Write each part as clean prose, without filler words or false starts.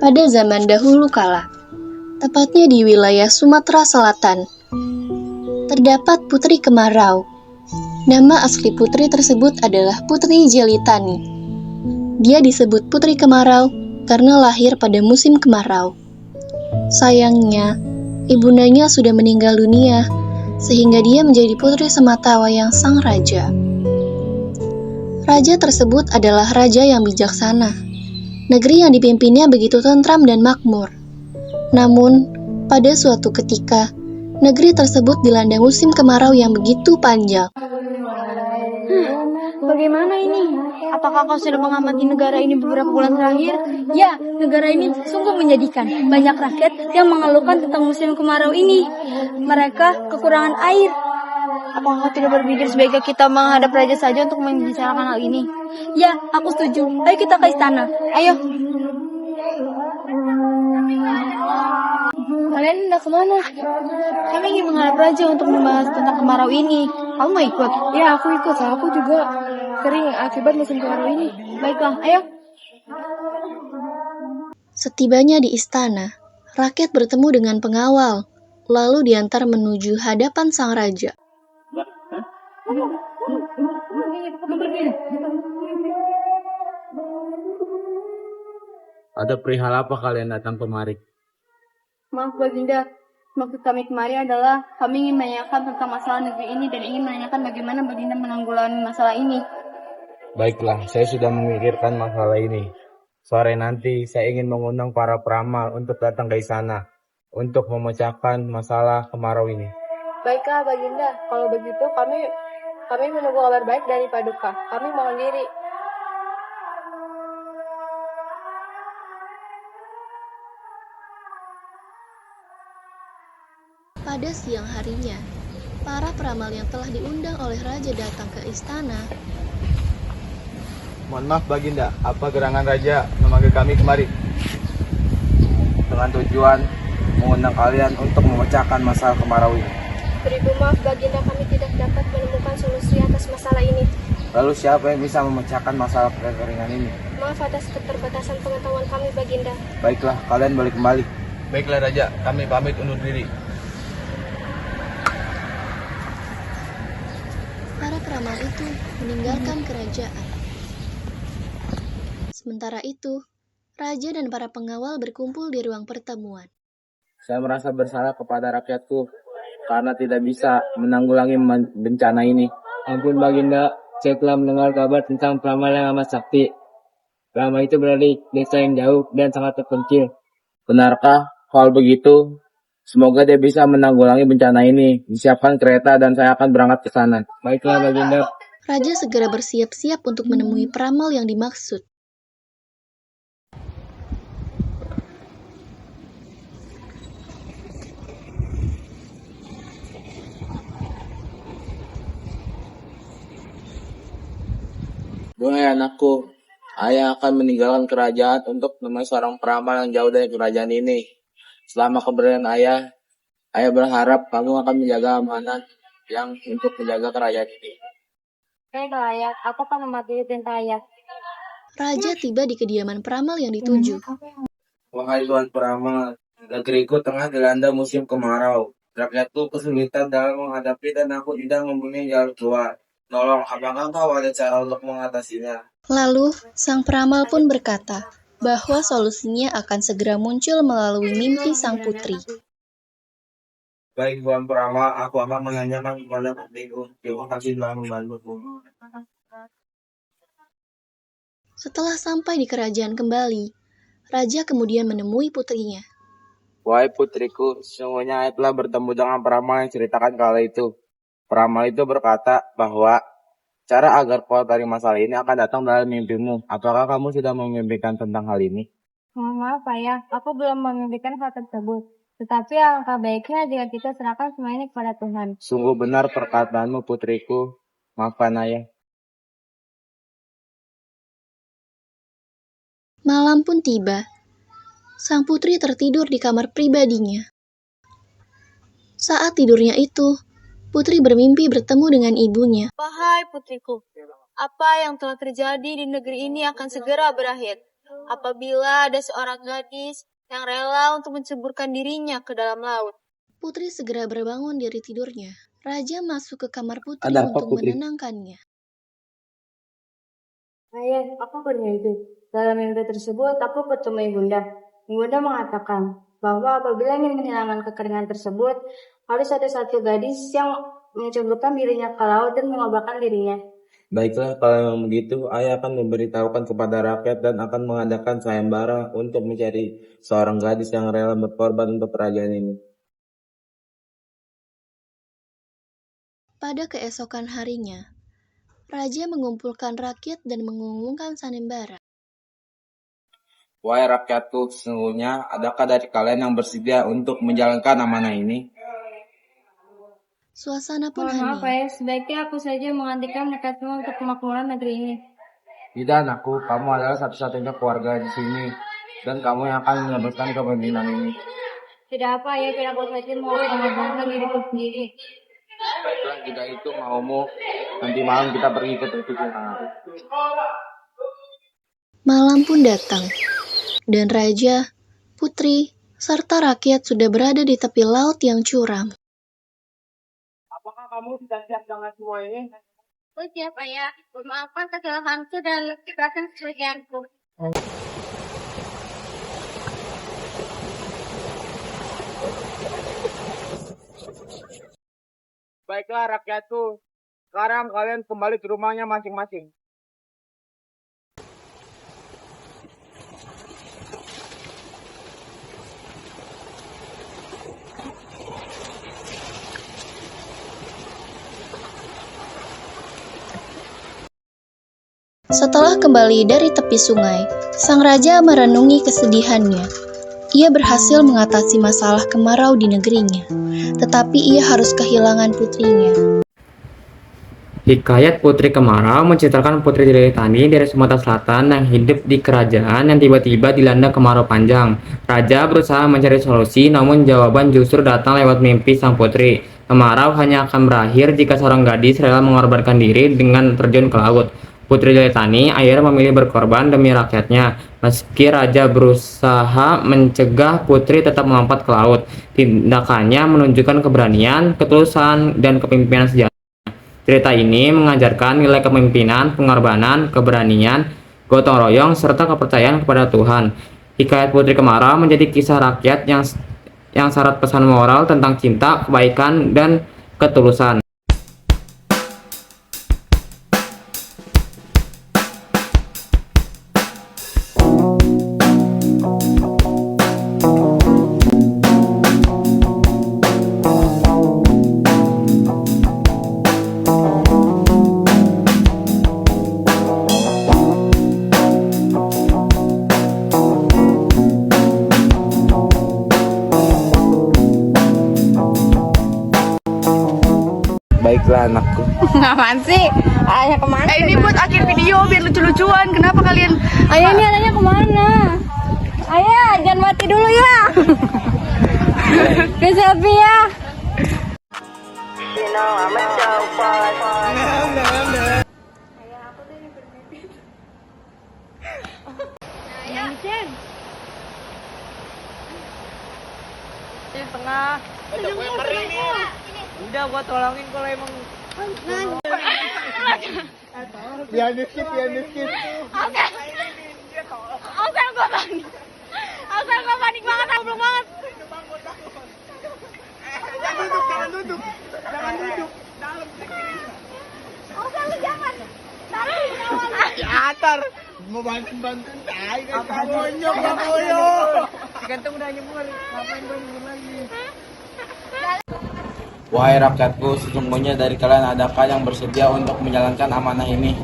Pada zaman dahulu kala, tepatnya di wilayah Sumatera Selatan, terdapat Putri Kemarau. Nama asli putri tersebut adalah Putri Jelitani. Dia disebut Putri Kemarau karena lahir pada musim kemarau. Sayangnya, ibundanya sudah meninggal dunia, sehingga dia menjadi putri sematawayang sang raja. Raja tersebut adalah raja yang bijaksana. Negeri yang dipimpinnya begitu tentram dan makmur. Namun, pada suatu ketika, negeri tersebut dilanda musim kemarau yang begitu panjang. Bagaimana ini? Apakah kau sudah mengamati negara ini beberapa bulan terakhir? Ya, negara ini sungguh menyedihkan. Banyak rakyat yang mengeluhkan tentang musim kemarau ini. Mereka kekurangan air. Apakah kau tidak berpikir sebaiknya kita menghadap raja saja untuk membicarakan hal ini? Ya, aku setuju. Ayo kita ke istana. Ayo. Kalian hendak kemana? Kami ingin menghadap raja untuk membahas tentang kemarau ini. Kamu mau ikut? Ya, aku ikut. Aku juga sering akibat musim kemarau ini. Baiklah, ayo. Setibanya di istana, rakyat bertemu dengan pengawal, lalu diantar menuju hadapan sang raja. Ada perihal apa kalian datang kemari? Maaf Baginda, maksud kami kemari adalah kami ingin menanyakan tentang masalah negeri ini dan ingin menanyakan bagaimana Baginda menanggulangi masalah ini. Baiklah, saya sudah memikirkan masalah ini. Sore nanti saya ingin mengundang para peramal untuk datang ke istana untuk memecahkan masalah kemarau ini. Baiklah Baginda, kalau begitu kami menunggu kabar baik dari Paduka. Kami mohon diri. Pada siang harinya, para peramal yang telah diundang oleh raja datang ke istana. Mohon maaf Baginda, apa gerangan raja memanggil kami kemari? Dengan tujuan mengundang kalian untuk memecahkan masalah kemarau ini. Beribu maaf Baginda, kami tidak dapat menemukan solusi atas masalah ini. Lalu siapa yang bisa memecahkan masalah kekeringan ini? Maaf atas keterbatasan pengetahuan kami Baginda. Baiklah, kalian balik kembali. Baiklah Raja, kami pamit undur diri. Para peramal itu meninggalkan kerajaan. Sementara itu, raja dan para pengawal berkumpul di ruang pertemuan. Saya merasa bersalah kepada rakyatku karena tidak bisa menanggulangi bencana ini. Ampun Baginda, saya telah mendengar kabar tentang peramal yang amat sakti. Peramal itu berada di desa yang jauh dan sangat terpencil. Benarkah hal begitu? Semoga dia bisa menanggulangi bencana ini. Disiapkan kereta dan saya akan berangkat ke sana. Baiklah Baginda. Raja segera bersiap-siap untuk menemui peramal yang dimaksud. Wahai anakku, ayah akan meninggalkan kerajaan untuk menemui seorang peramal yang jauh dari kerajaan ini. Selama keberadaan ayah berharap kamu akan menjaga amanat yang untuk menjaga kerajaan ini. Baiklah ayah, aku akan mematuhi perintah ayah. Raja tiba di kediaman peramal yang dituju. Wahai Tuan Peramal, negeriku tengah dilanda musim kemarau. Rakyatku kesulitan dalam menghadapi dan aku tidak mempunyai jalan keluar. Tolong, apakah kau ada cara untuk mengatasinya? Lalu, sang peramal pun berkata bahwa solusinya akan segera muncul melalui mimpi sang putri. Baik Tuan Peramal, aku akan menanyakan kepada putriku. Terima kasih telah membantuku. Setelah sampai di kerajaan kembali, raja kemudian menemui putrinya. Wahai putriku, sesungguhnya saya telah bertemu dengan peramal yang ceritakan kala itu. Peramal itu berkata bahwa cara agar keluar dari masalah ini akan datang dalam mimpimu. Apakah kamu sudah memimpikan tentang hal ini? Mohon maaf ayah, aku belum memimpikan hal tersebut. Tetapi alangkah baiknya jika kita serahkan semua ini kepada Tuhan. Sungguh benar perkataanmu putriku. Maafkan ayah. Malam pun tiba. Sang putri tertidur di kamar pribadinya. Saat tidurnya itu, putri bermimpi bertemu dengan ibunya. Wahai putriku, apa yang telah terjadi di negeri ini akan segera berakhir. apabila ada seorang gadis yang rela untuk menceburkan dirinya ke dalam laut. Putri segera berbangun dari tidurnya. Raja masuk ke kamar Putri Ada apa, untuk Putri? menenangkannya. Ayah, aku bermimpi. Dalam mimpi tersebut, aku bertemu Ibunda. Ibunda mengatakan bahwa apabila ingin menghilangkan kekeringan tersebut, harus ada satu gadis yang menceburkan dirinya ke laut dan mengobarkan dirinya. Baiklah, kalau memang begitu, ayah akan memberitahukan kepada rakyat dan akan mengadakan sayembara untuk mencari seorang gadis yang rela berkorban untuk kerajaan ini. Pada keesokan harinya, Raja mengumpulkan rakyat dan mengumumkan sanembara. Wahai rakyatku, sesungguhnya adakah dari kalian yang bersedia untuk menjalankan amanah ini? Suasana pun Mohon maaf, hening. Ayah. Sebaiknya aku saja menggantikan mereka semua untuk kemakmuran negeri ini. Tidak, anakku, kamu adalah satu-satunya keluarga di sini, dan kamu yang akan meneruskan kepemimpinan ini. Tidak apa, Ayah. Tidak aku saja mau mengorbankan diriku sendiri. Baiklah, jika itu maumu, nanti malam kita pergi ke Tepi Singa. Malam pun datang, dan Raja, Putri, serta rakyat sudah berada di tepi laut yang curam. Apakah kamu sudah siap dengan semua ini? Aku siap, Ayah. Memaafkan kesalahanku dan ikhlaskan kesucianku. Baiklah rakyatku, sekarang kalian kembali ke rumahnya masing-masing. Setelah kembali dari tepi sungai, sang raja merenungi kesedihannya. Ia berhasil mengatasi masalah kemarau di negerinya, tetapi ia harus kehilangan putrinya. Hikayat Putri Kemarau menceritakan Putri Jelitani dari Sumatera Selatan yang hidup di kerajaan yang tiba-tiba dilanda kemarau panjang. Raja berusaha mencari solusi, namun jawaban justru datang lewat mimpi sang putri. Kemarau hanya akan berakhir jika seorang gadis rela mengorbankan diri dengan terjun ke laut. Putri Jelitani akhirnya memilih berkorban demi rakyatnya. Meski Raja berusaha mencegah Putri tetap melompat ke laut, tindakannya menunjukkan keberanian, ketulusan, dan kepemimpinan sejati. Cerita ini mengajarkan nilai kepemimpinan, pengorbanan, keberanian, gotong royong, serta kepercayaan kepada Tuhan. Hikayat Putri Kemarau menjadi kisah rakyat yang syarat pesan moral tentang cinta, kebaikan, dan ketulusan. Baiklah anakku. Apaan sih? Ayah kemana? Ini buat akhir video biar lucu-lucuan. Kenapa kalian? Ayah ini anaknya kemana? Ayah jangan mati dulu ya. Ke selfie ya. Tengah. Udah gua tolongin kalau emang. Biar dikit, biar dikit. Asal gua panik. Asal gua panik banget, ambruk banget. Jangan duduk, jangan duduk. Jangan duduk. Asal lu jangan. Atar. Mau bantu-bantu tai kan bonyok, bonyok. Gantung udah nyebur. Ngapain gua nyebur lagi? Wahai rakyatku, sesungguhnya dari kalian adakah yang bersedia untuk menjalankan amanah ini?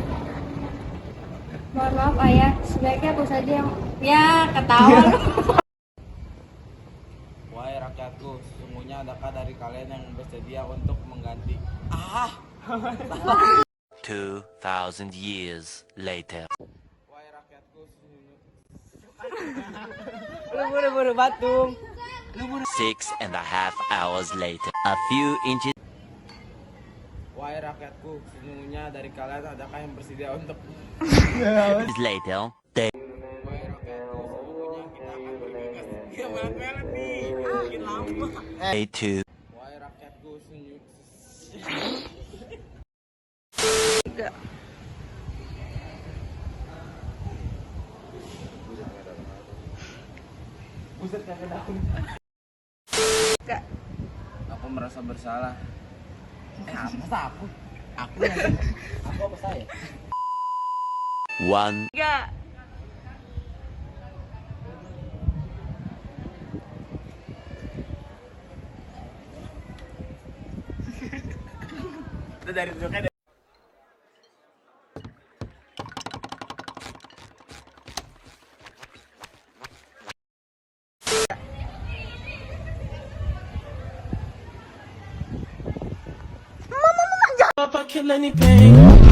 Mohon maaf, Ayah. Sebaiknya aku saja yang... Ya, ketawa lu. Wahai rakyatku, sesungguhnya adakah dari kalian yang bersedia untuk mengganti? 2,000 years later. Wahai rakyatku, Buru-buru batung. 6.5 hours later. A few inches. Wahai rakyatku, sesungguhnya dari kalian adakah yang bersedia untuk later. They Wahai rakyatku, Day 2. Wahai rakyatku senyum. Aku merasa bersalah. Masa aku? Aku apa saya? 1. Dari duduknya. If I kill anything.